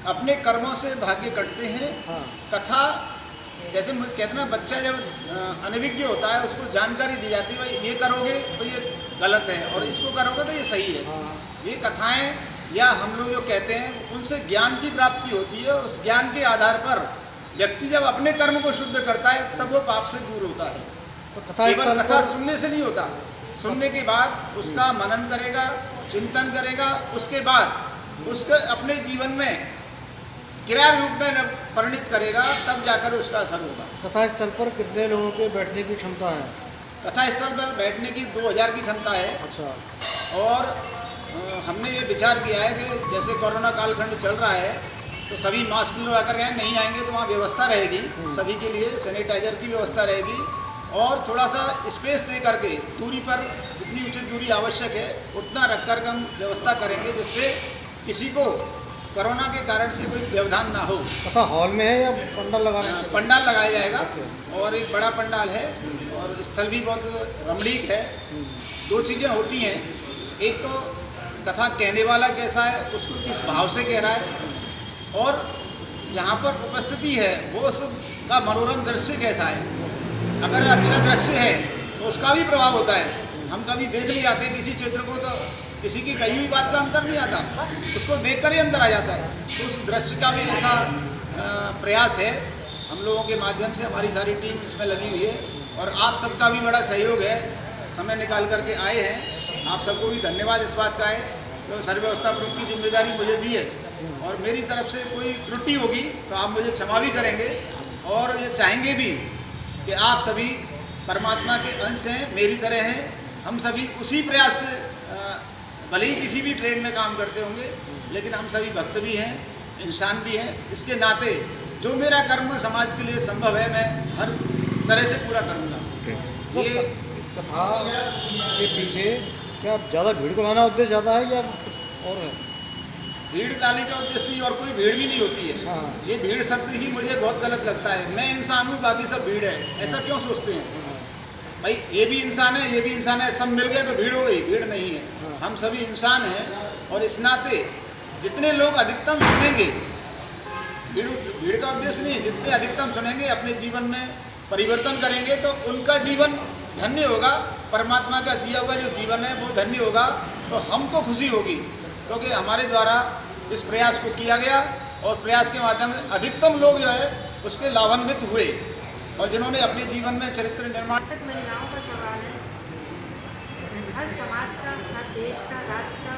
अपने कर्मों से भाग्य कटते हैं। हाँ। कथा जैसे मुझे कहते ना, बच्चा जब अनभिज्ञ होता है उसको जानकारी दी जाती है, भाई ये करोगे तो ये गलत है और इसको करोगे तो ये सही है। हाँ। ये कथाएं या हम लोग जो कहते हैं उनसे ज्ञान की प्राप्ति होती है। उस ज्ञान के आधार पर व्यक्ति जब अपने कर्म को शुद्ध करता है तब वो पाप से दूर होता है। तो कथा केवल कथा सुनने से नहीं होता, सुनने के बाद उसका मनन करेगा, चिंतन करेगा, उसके बाद उसके अपने जीवन में क्रिया रूप में परिणित करेगा, तब जाकर उसका असर होगा। कथा स्थल पर कितने लोगों के बैठने की क्षमता है? कथा स्थल पर बैठने की 2000 की क्षमता है। अच्छा। और हमने ये विचार किया है कि जैसे कोरोना कालखंड चल रहा है तो सभी मास्क लगा कर नहीं आएंगे तो वहाँ व्यवस्था रहेगी, सभी के लिए सैनिटाइजर की व्यवस्था रहेगी और थोड़ा सा स्पेस दे करके दूरी पर जितनी उचित दूरी आवश्यक है उतना रख कर हम व्यवस्था करेंगे, जिससे किसी को कोरोना के कारण से कोई व्यवधान ना हो। कथा हॉल में है या पंडाल लगाना है? पंडाल लगाया जाएगा और एक बड़ा पंडाल है और स्थल भी बहुत रमणीक है। दो चीज़ें होती हैं, एक तो कथा कहने वाला कैसा है, उसको किस भाव से कह रहा है, और जहाँ पर उपस्थिति है वो उसका मनोरम दृश्य कैसा है। अगर अच्छा दृश्य है तो उसका भी प्रभाव होता है। हम कभी देख नहीं जाते किसी चित्र को तो किसी की कही हुई बात का अंतर नहीं आता, उसको देखकर ही अंदर आ जाता है। तो उस दृश्य का भी ऐसा प्रयास है। हम लोगों के माध्यम से हमारी सारी टीम इसमें लगी हुई है और आप सबका भी बड़ा सहयोग है, समय निकाल करके आए हैं। आप सबको भी धन्यवाद इस बात का है तो सर्व व्यवस्था प्रमुख की जिम्मेदारी मुझे दी है और मेरी तरफ से कोई त्रुटि होगी तो आप मुझे क्षमा भी करेंगे और ये चाहेंगे भी कि आप सभी परमात्मा के अंश हैं, मेरी तरह हैं। हम सभी उसी प्रयास से, भले ही किसी भी ट्रेड में काम करते होंगे, लेकिन हम सभी भक्त भी हैं, इंसान भी हैं। इसके नाते जो मेरा कर्म समाज के लिए संभव है मैं हर तरह से पूरा करूँगा। ये इस कथा के पीछे क्या ज़्यादा भीड़ को लाना उद्देश्य ज़्यादा है या और है? भीड़ लाने का उद्देश्य नहीं और कोई भीड़ भी नहीं होती है। हाँ। ये भीड़ शब्द ही मुझे बहुत गलत लगता है। मैं इंसान हूँ, बाकी सब भीड़ है, ऐसा क्यों सोचते हैं? भाई ये भी इंसान है, ये भी इंसान है, सब मिल गए तो भीड़ हो गई, भीड़ नहीं है। हम सभी इंसान हैं और इस नाते जितने लोग अधिकतम सुनेंगे, भीड़ का उद्देश्य नहीं है, जितने अधिकतम सुनेंगे अपने जीवन में परिवर्तन करेंगे तो उनका जीवन धन्य होगा। परमात्मा का दिया हुआ जो जीवन है वो धन्य होगा तो हमको खुशी होगी, क्योंकि हमारे द्वारा इस प्रयास को किया गया और प्रयास के माध्यम से अधिकतम लोग जो है उसके लाभान्वित हुए और जिन्होंने अपने जीवन में चरित्र निर्माण। तक महिलाओं का सवाल है, हर समाज का, हर देश का, राष्ट्र का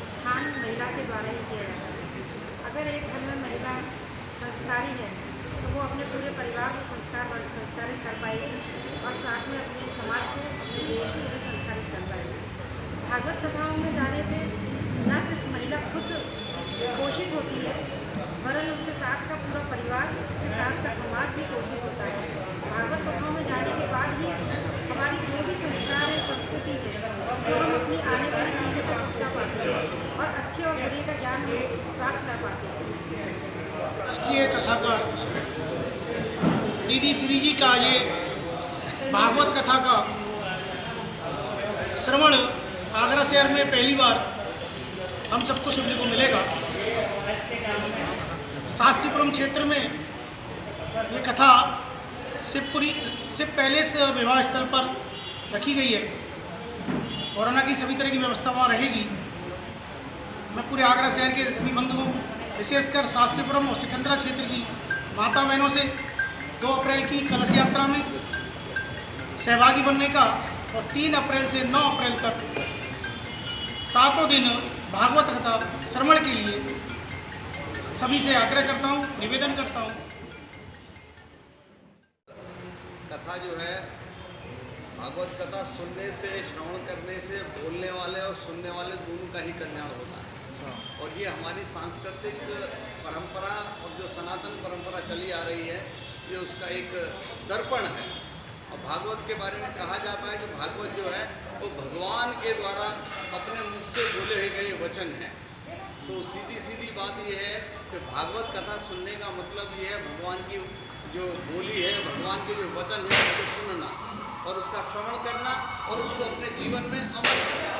उत्थान महिला के द्वारा ही किया जाता है। अगर एक घर में महिला संस्कारी है तो वो अपने पूरे परिवार को संस्कारित कर पाएगी और साथ में अपने समाज को, अपने देश को भी संस्कारित कर पाएगी। भागवत कथाओं में जाने से न सिर्फ महिला खुद पोषित होती है वरन उसके साथ का पूरा परिवार, उसके साथ का समाज भी पोषित होता है। भागवत कथाओं में जाने के बाद ही हमारी जो भी संस्कार है, संस्कृति है, वो हम अपनी आने वाली पीढ़ी तक पहुँचा पाते हैं और अच्छे और बुरे का ज्ञान हम प्राप्त कर पाते हैं। राष्ट्रीय कथाकार दीदी श्री जी का ये भागवत कथा का श्रवण आगरा शहर में पहली बार हम सबको सुनने को मिलेगा। शास्त्रीपुरम क्षेत्र में ये कथा शिव पैलेस विवाह स्थल पर रखी गई है। कोरोना की सभी तरह की व्यवस्था वहाँ रहेगी। मैं पूरे आगरा शहर के सभी बंधुओं, विशेषकर शास्त्रीपुरम और सिकंदरा क्षेत्र की माता बहनों से 2 अप्रैल की कलश यात्रा में सहभागी बनने का और 3 अप्रैल से 9 अप्रैल तक 7 दिन भागवत कथा श्रवण के लिए सभी से आग्रह करता हूँ, निवेदन करता हूँ। कथा जो है, भागवत कथा सुनने से, श्रवण करने से बोलने वाले और सुनने वाले दोनों का ही कल्याण होता है। और ये हमारी सांस्कृतिक परंपरा और जो सनातन परंपरा चली आ रही है, ये उसका एक दर्पण है। और भागवत के बारे में कहा जाता है कि भागवत जो है वो भगवान के द्वारा अपने मुख से बोले गए वचन हैं। तो सीधी बात ये है कि भागवत कथा सुनने का मतलब ये है भगवान की जो बोली है, भगवान के जो वचन है उसको सुनना और उसका श्रवण करना और उसको अपने जीवन में अमल करना।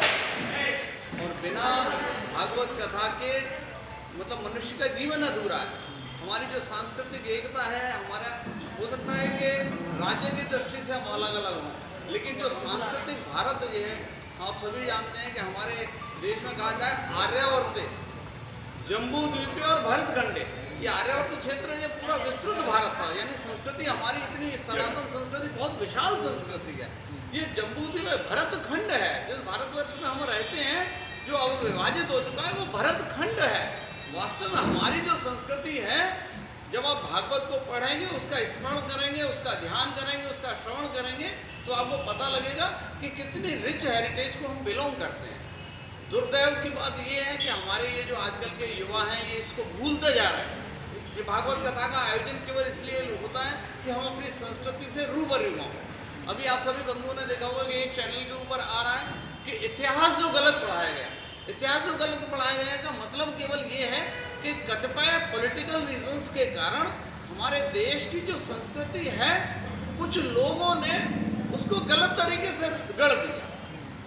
और बिना भागवत कथा के मतलब मनुष्य का जीवन अधूरा है। हमारी जो सांस्कृतिक एकता है, हमारा हो सकता है कि राज्य की दृष्टि से हम अलग अलग हों, लेकिन जो सांस्कृतिक भारत जो है, आप सभी जानते हैं कि हमारे देश में कहा जाए आर्यावर्त, जम्बू द्वीप और भरतखंडे, ये आर्यावर्त क्षेत्र ये पूरा विस्तृत भारत था। यानी संस्कृति हमारी इतनी सनातन संस्कृति बहुत विशाल संस्कृति है। ये जम्बू द्वीप भरतखंड है, जिस भारतवर्ष में हम रहते हैं जो अब विभाजित हो चुका है वो भरतखंड है। वास्तव में हमारी जो संस्कृति है, जब आप भागवत को पढ़ेंगे, उसका स्मरण करेंगे, उसका ध्यान करेंगे, उसका श्रवण करेंगे, तो आपको पता लगेगा कि कितनी रिच हेरिटेज को हम बिलोंग करते हैं। दुर्दैव की बात ये है कि हमारे ये जो आजकल के युवा हैं ये इसको भूलते जा रहे हैं। ये भागवत कथा का आयोजन केवल इसलिए होता है कि हम अपनी संस्कृति से रूबरू हों। अभी आप सभी बंधुओं ने देखा होगा कि एक चैनल के ऊपर आ रहा है कि इतिहास जो गलत पढ़ाया गया, इतिहास जो गलत पढ़ाया गया का मतलब केवल ये है कि कतिपय पॉलिटिकल रीजंस के कारण हमारे देश की जो संस्कृति है कुछ लोगों ने उसको गलत तरीके से गढ़ दिया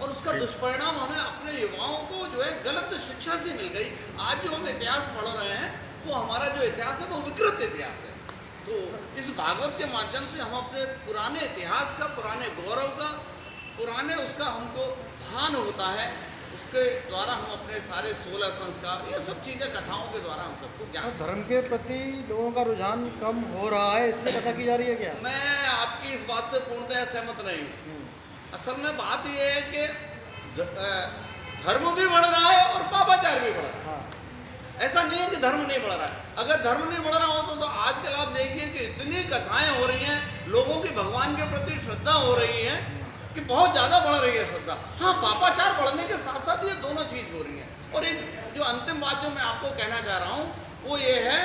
और उसका दुष्परिणाम हमें अपने युवाओं को जो है गलत शिक्षा से मिल गई। आज जो हम इतिहास पढ़ रहे हैं वो हमारा जो इतिहास है वो विकृत इतिहास है। तो इस भागवत के माध्यम से हम अपने पुराने इतिहास का, पुराने गौरव का, पुराने उसका हमको भान होता है, उसके द्वारा हम अपने सारे 16 संस्कार, ये सब चीज़ें कथाओं के द्वारा हम सबको ज्ञान। धर्म के प्रति लोगों का रुझान कम हो रहा है, इसलिए कथा की जा रही है क्या? मैं आपकी इस बात से पूर्णतः सहमत नहीं हूँ। असल में बात यह है कि धर्म भी बढ़ रहा है और पापाचार भी बढ़ रहा है। ऐसा नहीं है कि धर्म नहीं बढ़ रहा है। अगर धर्म नहीं बढ़ रहा हो तो आजकल आप देखिए कि इतनी कथाएं हो रही हैं, लोगों की भगवान के प्रति श्रद्धा हो रही है कि बहुत ज़्यादा बढ़ रही है श्रद्धा। हाँ, पापाचार बढ़ने के साथ साथ ये दोनों चीज़ हो रही है। और एक जो अंतिम बात जो मैं आपको कहना चाह रहा हूँ वो ये है,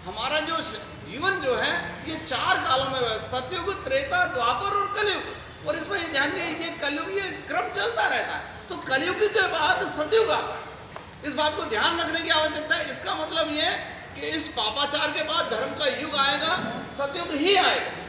हमारा जो जीवन जो है ये 4 कालों में है, सतयुग, त्रेता, द्वापर और कलयुग। और इसमें ये ध्यान नहीं, ये कलयुग ये क्रम चलता रहता है, तो कलयुग के बाद सतयुग आता है। इस बात को ध्यान रखने की आवश्यकता है। इसका मतलब ये है कि इस पापाचार के बाद धर्म का युग आएगा, सतयुग ही आएगा।